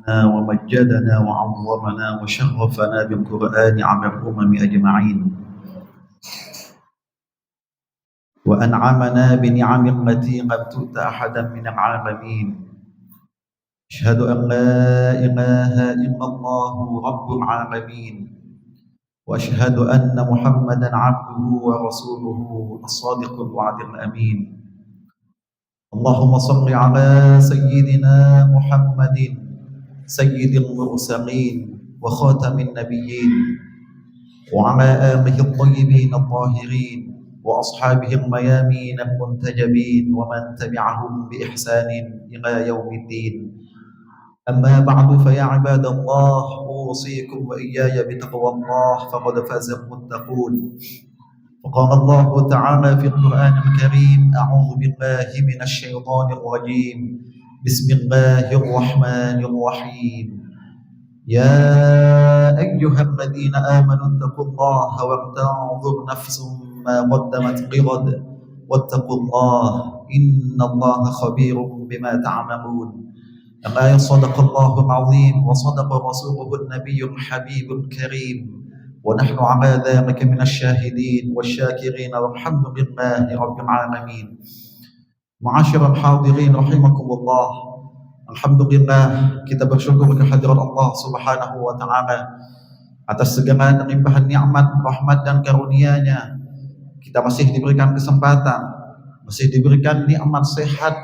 ومجدنا وعظمنا وشرفنا بالقرآن على الأمم أجمعين، وأنعمنا بنعم التي لم تؤت أحدا من العالمين. أشهد أن لا إله إلا الله رب العالمين، وأشهد أن محمدا عبده ورسوله الصادق الوعد الأمين. اللهم صل على سيدنا محمد سيد المرسلين وخاتم النبيين، وعلى آله الطيبين الطاهرين وأصحابه الميامين المنتجبين ومن تبعهم بإحسان إلى يوم الدين. أما بعد، فيا عباد الله، أوصيكم وإياي بتقوى الله، فقد فاز المتقون. وقال الله تعالى في القرآن الكريم: أعوذ بالله من الشيطان الرجيم، بسم الله الرحمن الرحيم. يا أيها الذين آمنوا اتقوا الله ولتنظر نفس ما قدمت لغد واتقوا الله إن الله خبير بما تعملون. الآية. صدق الله العظيم وصدق رسوله النبي الحبيب الكريم، ونحن على ذلك من الشاهدين والشاكرين والحمد لله رب العالمين. معاشر الحاضرين رحمكم الله, alhamdulillah kita bersyukur kehadirat Allah Subhanahu wa taala atas segala limpahan nikmat, rahmat dan karunia-Nya. Kita masih diberikan kesempatan, masih diberikan nikmat sehat,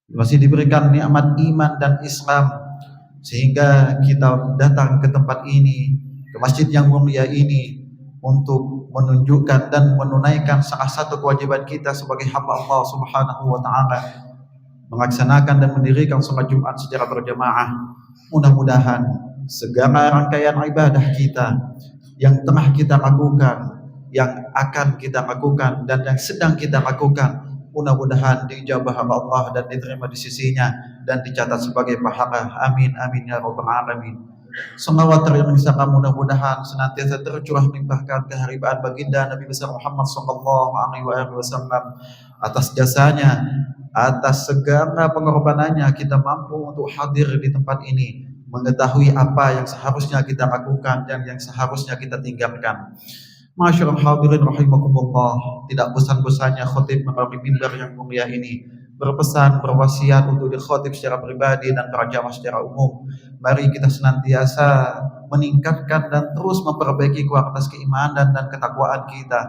masih diberikan nikmat iman dan Islam, sehingga kita datang ke tempat ini, ke masjid yang mulia ini, untuk menunjukkan dan menunaikan salah satu kewajiban kita sebagai hamba Allah Subhanahu wa taala, melaksanakan dan mendirikan sholat Jumat secara berjamaah. Mudah-mudahan segala rangkaian ibadah kita yang telah kita lakukan, yang akan kita lakukan, dan yang sedang kita lakukan, mudah-mudahan diijabah Allah dan diterima di sisinya dan dicatat sebagai pahala. Amin amin ya rabbal alamin. Salawat yang misalkan mudah-mudahan senantiasa tercurah limpahkan keharibaan baginda Nabi besar Muhammad sallallahu alaihi wasallam atas jasanya, atas segala pengorbanannya kita mampu untuk hadir di tempat ini, mengetahui apa yang seharusnya kita lakukan dan yang seharusnya kita tinggalkan. Masyaallah hadirin rahimakumullah, tidak bosan-bosannya khatib melalui mimbar yang mulia ini berpesan, berwasiat untuk dikhatib secara pribadi dan para jamaah secara umum. Mari kita senantiasa meningkatkan dan terus memperbaiki kualitas keimanan dan ketakwaan kita,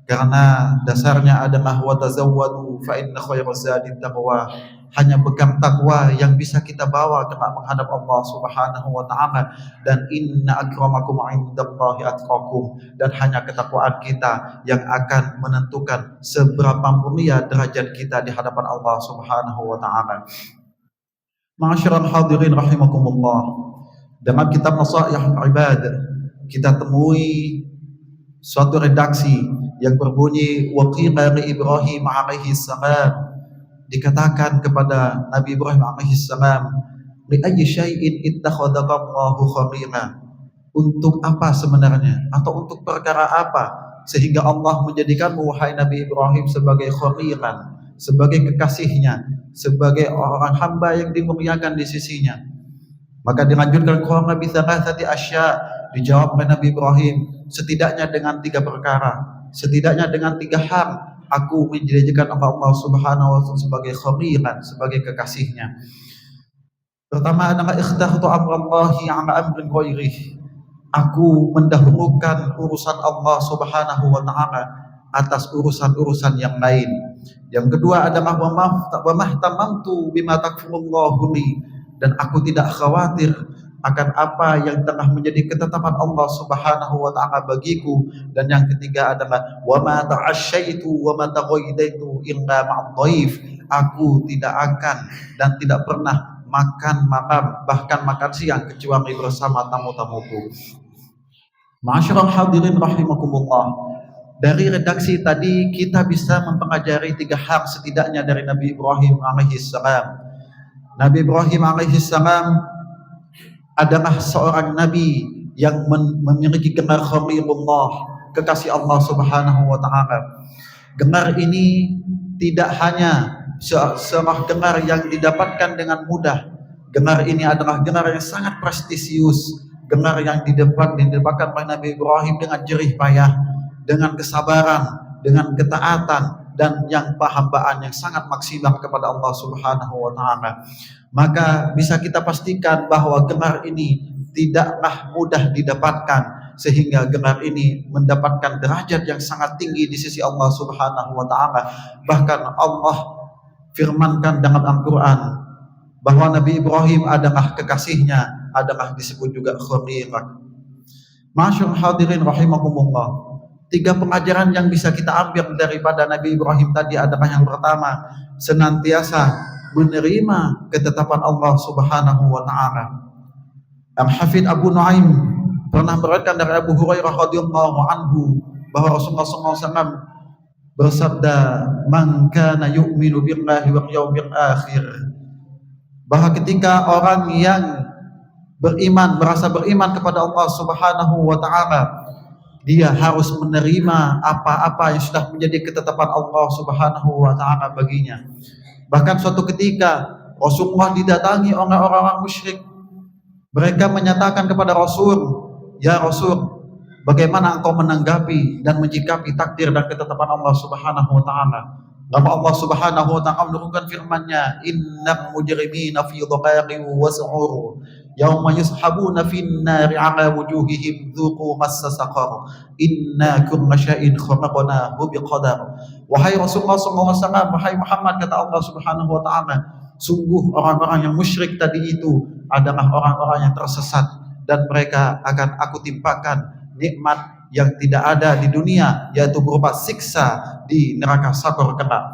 karena dasarnya adalah wa tazawwadu fa inna khairaz zadi taqwa. Hanya bekal takwa yang bisa kita bawa kelak menghadap Allah Subhanahu wa taala, dan inna akramakum indallahi atqakum, dan hanya ketakwaan kita yang akan menentukan seberapa mulia derajat kita di hadapan Allah Subhanahu wa taala. Ma'asyiral hadirin rahimakumullah, dalam kitab Nasaihul Ibad kita temui suatu redaksi yang berbunyi waqila li Ibrahim alaihi salam, dikatakan kepada Nabi Ibrahim alaihi salam, li ayyi syai'in ittakhadaka Allahu khalila, untuk apa sebenarnya atau untuk perkara apa sehingga Allah menjadikanmu wahai Nabi Ibrahim sebagai khalilan, sebagai kekasihnya, sebagai orang hamba yang dimuliakan di sisinya. Maka dilanjutkan qala bi thalathati asya, dijawab oleh Nabi Ibrahim setidaknya dengan 3 perkara, setidaknya dengan 3 hal aku menjadikan Allah Subhanahu wa taala sebagai khalilan, sebagai kekasihnya. Pertama adalah ikhtartu amrallahi ala amrin ghairihi, aku mendahulukan urusan Allah Subhanahu wa taala atas urusan-urusan yang lain. Yang kedua adalah wa mahtamamtu bima takfurullahu li, dan aku tidak khawatir akan apa yang telah menjadi ketetapan Allah Subhanahu wa taala bagiku. Dan yang ketiga adalah wa ma ta'asyaitu wa ma taghaidaitu illa ma'dhaif, aku tidak akan dan tidak pernah makan malam, bahkan makan siang, kecuali bersama tamu-tamuku. Ma'asyiral hadirin rahimakumullah, dari redaksi tadi kita bisa mempelajari 3 hal setidaknya dari Nabi Ibrahim alaihi salam. Nabi Ibrahim alaihi salam adalah seorang nabi yang memiliki gelar Khalilullah, kekasih Allah Subhanahu wa taala. Gelar ini tidak hanya sebuah gelar yang didapatkan dengan mudah, Gelar ini adalah gelar yang sangat prestisius, gelar yang didapatkan oleh Nabi Ibrahim dengan jerih payah, dengan kesabaran, dengan ketaatan, dan yang penghambaan yang sangat maksimal kepada Allah Subhanahu wa taala. Maka bisa kita pastikan bahwa gelar ini tidaklah mudah didapatkan, sehingga gelar ini mendapatkan derajat yang sangat tinggi di sisi Allah Subhanahu wa taala. Bahkan Allah firmankan dalam Al-Qur'an bahwa Nabi Ibrahim adalah kekasihnya, adalah disebut juga Khalil. Masyaallah hadirin rahimakumullah. 3 pengajaran yang bisa kita ambil daripada Nabi Ibrahim tadi adalah yang pertama, senantiasa menerima ketetapan Allah Subhanahu wa taala. Al-Hafidz Abu Nuaim pernah meriwayatkan dari Abu Hurairah radhiyallahu anhu bahwa Rasulullah SAW bersabda, "Man kana yu'minu billahi wal yawmil akhir." Bahwa ketika orang yang beriman, merasa beriman kepada Allah Subhanahu wa taala, dia harus menerima apa-apa yang sudah menjadi ketetapan Allah Subhanahu wa taala baginya. Bahkan suatu ketika Rasulullah didatangi oleh orang-orang musyrik. Mereka menyatakan kepada Rasul, "Ya Rasul, bagaimana engkau menanggapi dan menyikapi takdir dan ketetapan Allah Subhanahu wa taala?" Lalu Allah Subhanahu wa taala menurunkan firman-Nya, "Innal mujrimina fi dhaqaqin wa su'ur, yauma yushabuna fin nari 'ala wujuhihim dzuqu massa saqar, inna kulla syai'in khalaqnahu biqadar." Wahai Rasulullah SAW, wahai Muhammad, kata Allah Subhanahu wa taala, sungguh orang-orang yang musyrik tadi itu adalah orang-orang yang tersesat, dan mereka akan aku timpakan nikmat yang tidak ada di dunia, yaitu berupa siksa di neraka sakor kelak.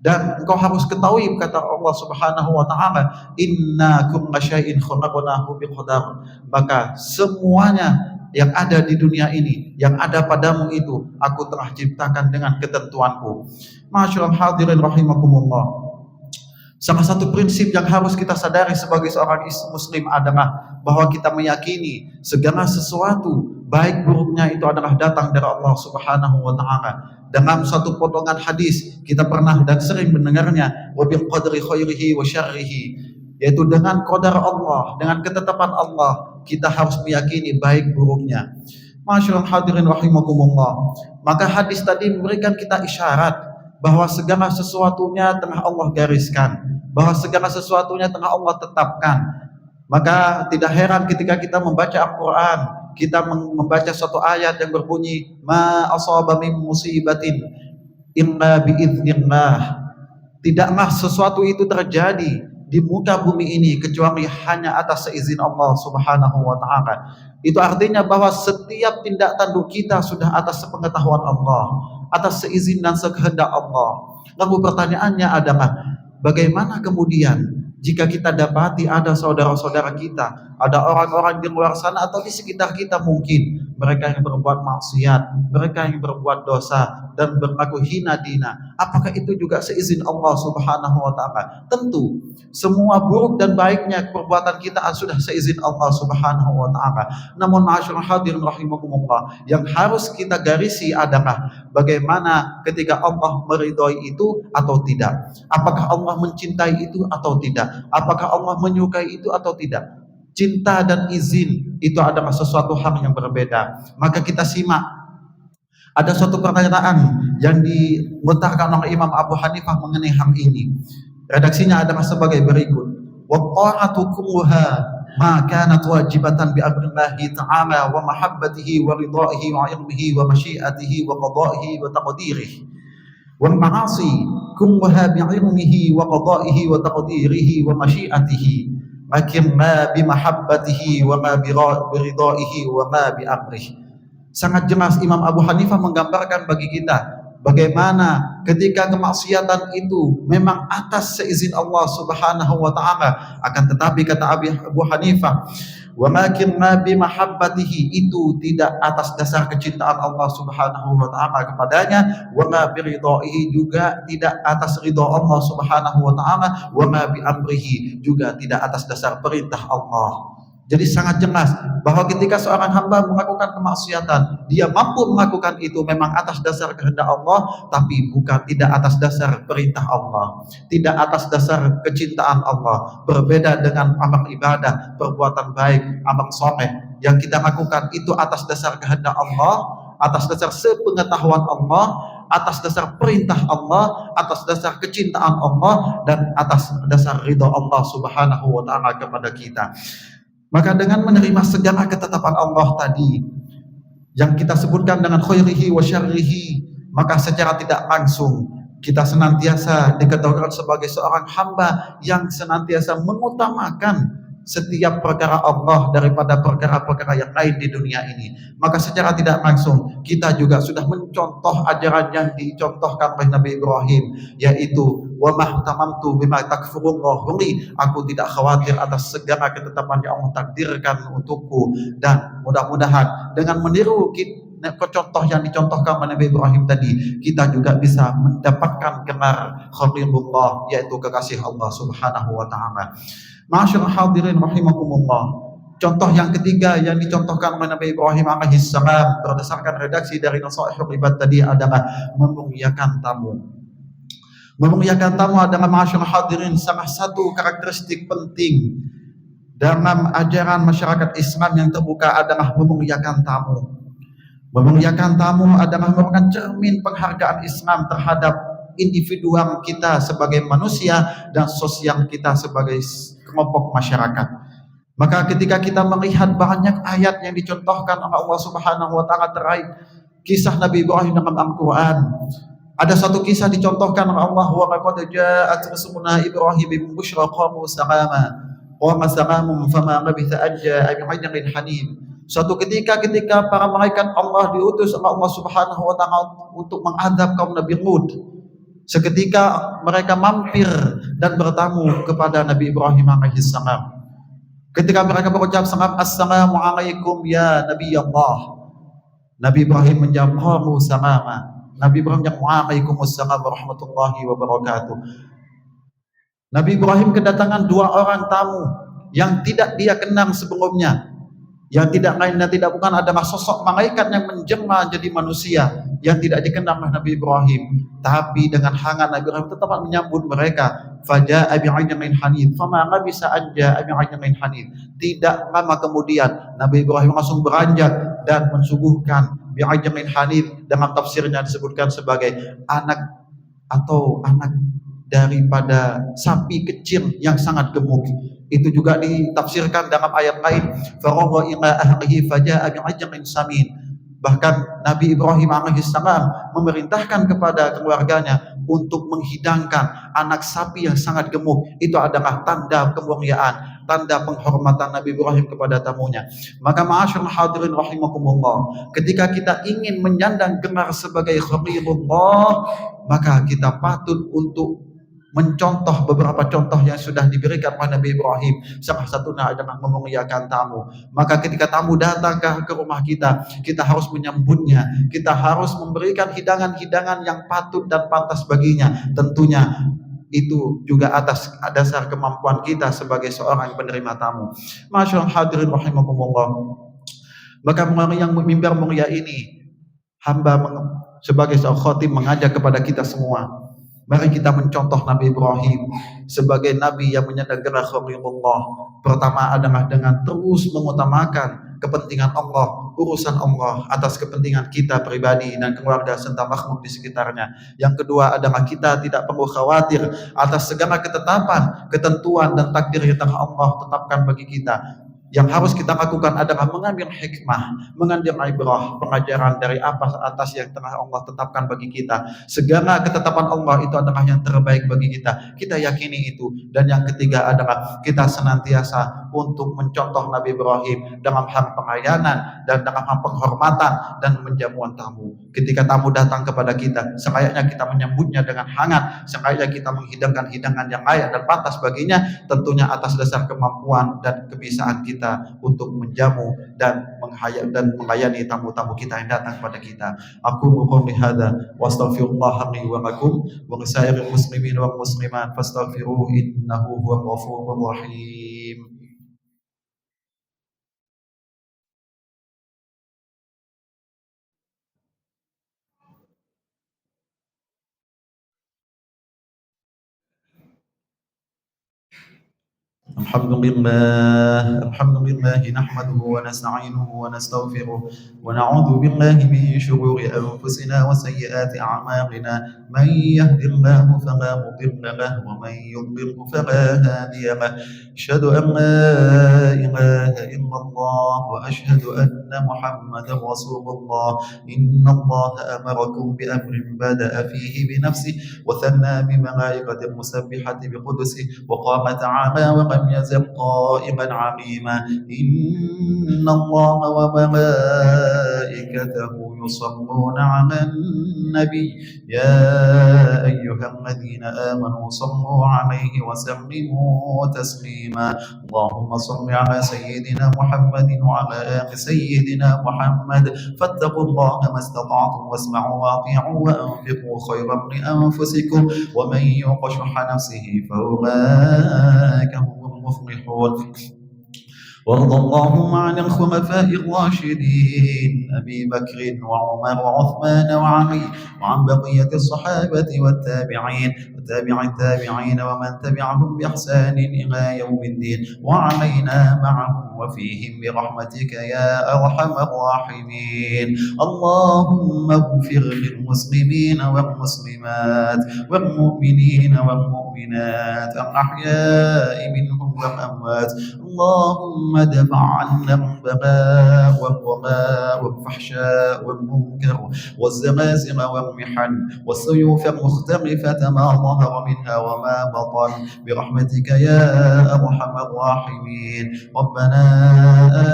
Dan engkau harus ketahui, kata Allah Subhanahu wa taala, "Inna kulla syai'in khalaqnahu biqadar." Maka semuanya yang ada di dunia ini, yang ada padamu itu, aku telah ciptakan dengan ketentuanku. Masyaallah hadirin rahimakumullah. Salah satu prinsip yang harus kita sadari sebagai seorang muslim adalah bahwa kita meyakini segala sesuatu baik buruknya itu adalah datang dari Allah Subhanahu wa taala. Dalam satu potongan hadis kita pernah dan sering mendengarnya, wa bil qadri khairihi wa syarrihi, yaitu dengan qadar Allah, dengan ketetapan Allah, kita harus meyakini baik buruknya. Masyaallah hadirin rahimakumullah. Maka hadis tadi memberikan kita isyarat bahwa segala sesuatunya telah Allah gariskan, bahwa segala sesuatunya telah Allah tetapkan. Maka tidak heran ketika kita membaca Al-Quran, kita membaca suatu ayat yang berbunyi, "Ma asaba min musibatin illa biiznillah." Tidaklah sesuatu itu terjadi di muka bumi ini kecuali hanya atas seizin Allah Subhanahu wa taala. Itu artinya bahwa setiap tindak tanduk kita sudah atas sepengetahuan Allah, atas seizin dan sekehendak Allah. Lalu pertanyaannya adalah, bagaimana kemudian jika kita dapati ada saudara-saudara kita, ada orang-orang di luar sana atau di sekitar kita mungkin mereka yang berbuat maksiat, mereka yang berbuat dosa dan berlaku hina dina, apakah itu juga seizin Allah Subhanahu wa taala? Tentu semua buruk dan baiknya perbuatan kita sudah seizin Allah Subhanahu wa taala. Namun ma'asyiral hadirin rahimakumullah, yang harus kita garisi adalah bagaimana ketika Allah meridhoi itu atau tidak. Apakah Allah mencintai itu atau tidak? Apakah Allah menyukai itu atau tidak? Cinta dan izin itu adalah sesuatu hal yang berbeda. Maka kita simak, ada suatu pertanyaan yang dilontarkan oleh Imam Abu Hanifah mengenai hal ini. Redaksinya adalah sebagai berikut: wa ta'atu kulluha ma kanat wajibatan bi amrillahi ta'ala wa mahabbatihi wa ridaihi wa ilmihi wa masyiatihi wa qada'ihi wa taqdirihi, wal ma'asi kulluha bi ilmihi wa qada'ihi wa taqdirihi wa masyiatihi, lakin ma bi mahabbatihi wa ma bi ridaihi wa ma bi amrihi. Sangat jelas Imam Abu Hanifah menggambarkan bagi kita bagaimana ketika kemaksiatan itu memang atas seizin Allah Subhanahu wa taala, akan tetapi kata Abu Hanifah, wa makin ma bi mahabbatihi, itu tidak atas dasar kecintaan Allah Subhanahu wa taala kepadanya, wa ma bi ridaihi, juga tidak atas ridha Allah Subhanahu wa taala, wa ma bi amrihi, juga tidak atas dasar perintah Allah. Jadi sangat jelas bahwa ketika seorang hamba melakukan kemaksiatan, dia mampu melakukan itu memang atas dasar kehendak Allah, tapi bukan tidak atas dasar perintah Allah, tidak atas dasar kecintaan Allah. Berbeda dengan amal ibadah, perbuatan baik, amal soleh yang kita lakukan itu atas dasar kehendak Allah, atas dasar sepengetahuan Allah, atas dasar perintah Allah, atas dasar kecintaan Allah, dan atas dasar ridha Allah Subhanahu wa taala kepada kita. Maka dengan menerima segala ketetapan Allah tadi yang kita sebutkan dengan khairihi wa syarrihi, maka secara tidak langsung kita senantiasa diketahui sebagai seorang hamba yang senantiasa mengutamakan setiap perkara Allah daripada perkara-perkara yang lain di dunia ini. Maka secara tidak langsung kita juga sudah mencontoh ajaran yang dicontohkan oleh Nabi Ibrahim, yaitu wa mahtamamtu bima takfurullahu li, aku tidak khawatir atas segala ketetapan yang Allah takdirkan untukku. Dan mudah-mudahan dengan meniru contoh yang dicontohkan oleh Nabi Ibrahim tadi, kita juga bisa mendapatkan gelar Khalilullah, yaitu kekasih Allah Subhanahu wa taala. Ma'asyiral hadirin rahimakumullah. Contoh yang ketiga yang dicontohkan oleh Nabi Ibrahim alaihi salam berdasarkan redaksi dari Nasaihul Ibad tadi adalah memuliakan tamu. Memuliakan tamu adalah ma'asyiral hadirin salah satu karakteristik penting dalam ajaran masyarakat Islam yang terbuka adalah memuliakan tamu. Memuliakan tamu adalah merupakan cermin penghargaan Islam terhadap individual kita sebagai manusia dan sosial kita sebagai kelompok masyarakat. Maka ketika kita melihat banyak ayat yang dicontohkan oleh Allah Subhanahu wa taala terkait kisah Nabi Ibrahim dalam Al-Qur'an, ada satu kisah dicontohkan oleh Allah, wa laqad ja'at rusuluna Ibrahim bil busyra qalu salama wa masalamun fama labitha an ja'a bi'ajlin hanim. Suatu ketika para malaikat Allah diutus oleh Allah Subhanahu wa taala untuk mengadab kaum Nabi Hud, seketika mereka mampir dan bertamu kepada Nabi Ibrahim alaihi salam. Ketika mereka berucap salam, assalamualaikum ya Nabi Allah, Nabi Ibrahim menjawab qalu salama. Nabi Ibrahim menjawab waalaikumsalam warahmatullahi wabarakatuh. Nabi Ibrahim kedatangan dua orang tamu yang tidak dia kenal sebelumnya, yang tidak lain dan tidak bukan adalah sosok malaikat yang menjelma jadi manusia yang tidak dikenal oleh Nabi Ibrahim. Tapi dengan hangat Nabi Ibrahim tetap menyambut mereka. Faja'a bi'ajlin hanid, fama labisa an ja'a bi'ajlin hanid. Tidak lama kemudian Nabi Ibrahim langsung beranjak dan mensuguhkan bi'ajlin hanid. Dalam tafsirnya disebutkan sebagai anak daripada sapi kecil yang sangat gemuk. Itu juga ditafsirkan dalam ayat lain, faragha ila ahlihi faja'a bi'ajlin samin. Bahkan Nabi Ibrahim alaihissalam memerintahkan kepada keluarganya untuk menghidangkan anak sapi yang sangat gemuk. Itu adalah tanda kemuliaan, tanda penghormatan Nabi Ibrahim kepada tamunya. Maka ma'asyiral hadirin rahimakumullah, ketika kita ingin menyandang gelar sebagai Khalilullah, maka kita patut untuk mencontoh beberapa contoh yang sudah diberikan oleh Nabi Ibrahim. Salah satunya adalah memuliakan tamu. Maka ketika tamu datang ke rumah kita, kita harus menyambutnya. Kita harus memberikan hidangan-hidangan yang patut dan pantas baginya. Tentunya itu juga atas dasar kemampuan kita sebagai seorang penerima tamu. Masyaallah hadirin rahimakumullah. Maka melalui yang mimbar mulia ini, hamba sebagai seorang khatib mengajak kepada kita semua, mari kita mencontoh Nabi Ibrahim sebagai Nabi yang menyandang gelar Khalilullah. Pertama adalah dengan terus mengutamakan kepentingan Allah, urusan Allah atas kepentingan kita pribadi dan keluarga serta makhluk di sekitarnya. Yang kedua adalah kita tidak perlu khawatir atas segala ketetapan, ketentuan dan takdir yang telah Allah tetapkan bagi kita. Yang harus kita lakukan adalah mengambil hikmah, mengambil ibrah, pengajaran dari apa atas yang telah Allah tetapkan bagi kita. Segala ketetapan Allah itu adalah yang terbaik bagi kita. Kita yakini itu. Dan yang ketiga adalah kita senantiasa untuk mencontoh Nabi Ibrahim dalam hal pelayanan dan dalam hal penghormatan dan menjamuan tamu. Ketika tamu datang kepada kita, selayaknya kita menyambutnya dengan hangat, selayaknya kita menghidangkan hidangan yang layak dan pantas baginya, tentunya atas dasar kemampuan dan kebiasaan kita untuk menjamu dan melayani tamu-tamu kita yang datang kepada kita. Aku qouli hadza wa astaghfirullah li wa lakum wa lisairil muslimin wal muslimat, fastaghfiruhu innahu huwal ghafurur rahim. الحمد لله نحمده ونستعينه ونستغفره ونعوذ بالله من شرور أنفسنا وسيئات أعمالنا. من يهد الله فلا مضل له ومن يضلله فلا هادي له. أشهد أن لا إله إلا الله وأشهد أن محمدا رسول الله. إن الله أمركم بأمر بدأ فيه بنفسه وثنى بملائكة المسبحة بقدسه وقام تعالى ولم يزل قائما عظيما. إن الله وملائكته يصلون على النبي يا أيها الذين آمنوا صلوا عليه وسلموا تسليما. اللهم صل على سيدنا محمد وعلى آل سيدنا محمد. فاتقوا الله ما استطعتم واسمعوا واطيعوا وأنفقوا خيرا لأنفسكم ومن يوق شح نفسه فأولئك هم المفلحون. وارض اللهم عن الخلفاء الراشدين أبي بكر وعمر وعثمان وعلي وعن بقية الصحابة والتابعين وتابع التابعين ومن تبعهم بإحسان إلى يوم الدين وعلينا معهم وفيهم برحمتك يا أرحم الراحمين. اللهم اغفر للمسلمين والمسلمات والمؤمنين والمؤمنات الأحياء منهم والأموات. اللهم ادفع عنا البلاء والوباء والفحشاء والمنكر والزلازل والمحن والسيوف المختلفة ما ظهر منها وما بطن برحمتك يا أرحم الراحمين. ربنا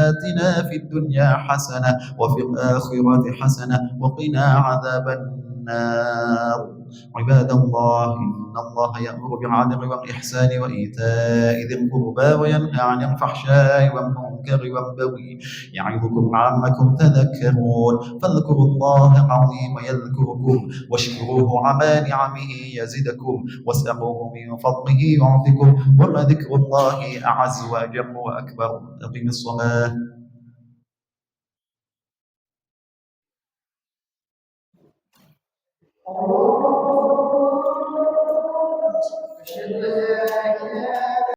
آتنا في الدنيا حسنة وفي الآخرة حسنة وقنا عذاب النار. عباد الله إن الله يأمر بالعدل والإحسان وإيتاء ذي القربى وينهى عن الفحشاء والمنكر والبغي يعظكم لعلكم تذكرون. فاذكروا الله العظيم يذكركم واشكروه على نعمه يزدكم واسألوه من فضله يعطكم ولذكر الله أعز وأجل وأكبر. أقم الصلاة. أشهد أن لا